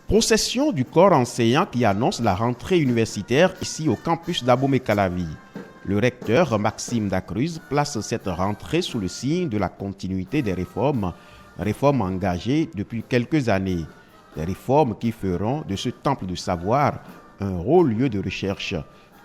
Procession du corps enseignant qui annonce la rentrée universitaire ici au campus d'Abomey-Calavi. Le recteur Maxime Dacruz place cette rentrée sous le signe de la continuité des réformes engagées depuis quelques années. Des réformes qui feront de ce temple du savoir un haut lieu de recherche.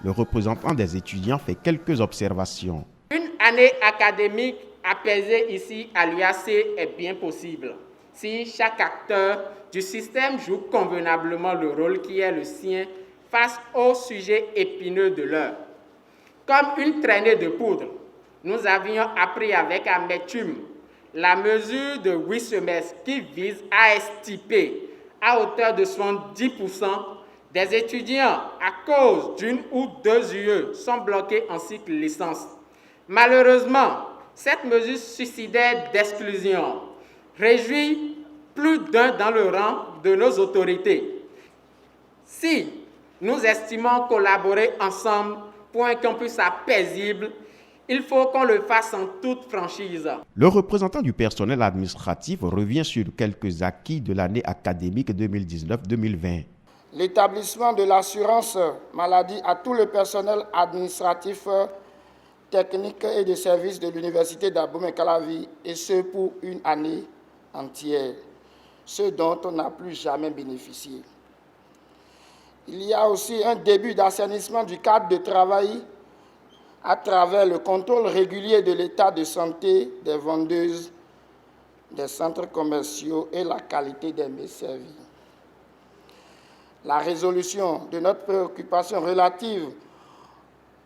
Le représentant des étudiants fait quelques observations. Une année académique apaisée ici à l'UAC est bien possible si chaque acteur du système joue convenablement le rôle qui est le sien face aux sujets épineux de l'heure. Comme une traînée de poudre, nous avions appris avec amertume la mesure de 8 semestres qui vise à extirper à hauteur de 70% des étudiants à cause d'une ou deux UE sont bloqués en cycle licence. Malheureusement, cette mesure suicidaire d'exclusion réjouit plus d'un dans le rang de nos autorités. Si nous estimons collaborer ensemble pour un campus paisible, il faut qu'on le fasse en toute franchise. Le représentant du personnel administratif revient sur quelques acquis de l'année académique 2019-2020. L'établissement de l'assurance maladie à tout le personnel administratif, technique et de services de l'université d'Abomey-Calavi, et ce pour une année entière, ce dont on n'a plus jamais bénéficié. Il y a aussi un début d'assainissement du cadre de travail à travers le contrôle régulier de l'état de santé des vendeuses des centres commerciaux et la qualité des mets servis. La résolution de notre préoccupation relative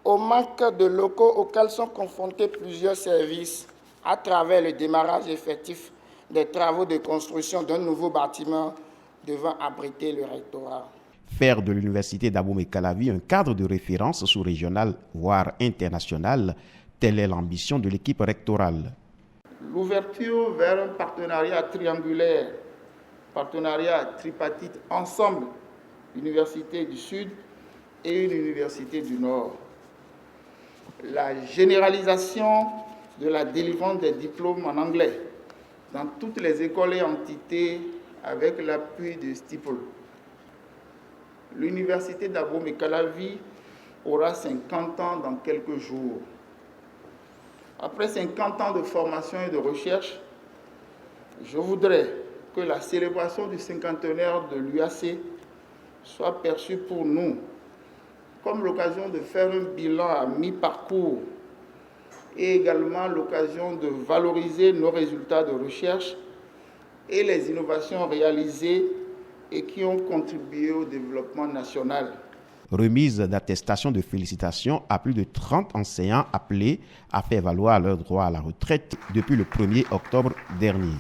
au manque de locaux auxquels sont confrontés plusieurs services à travers le démarrage effectif des travaux de construction d'un nouveau bâtiment devant abriter le rectorat. Faire de l'université d'Abomey-Calavi un cadre de référence sous-régional, voire international, telle est l'ambition de l'équipe rectorale. L'ouverture vers un partenariat triangulaire, partenariat tripartite ensemble, Université du Sud et une Université du Nord. La généralisation de la délivrance des diplômes en anglais dans toutes les écoles et entités avec l'appui de STIPOL. L'Université d'Abomey-Calavi aura 50 ans dans quelques jours. Après 50 ans de formation et de recherche, je voudrais que la célébration du cinquantenaire de l'UAC soit perçue pour nous comme l'occasion de faire un bilan à mi-parcours et également l'occasion de valoriser nos résultats de recherche et les innovations réalisées et qui ont contribué au développement national. Remise d'attestation de félicitations à plus de 30 enseignants appelés à faire valoir leur droit à la retraite depuis le 1er octobre dernier.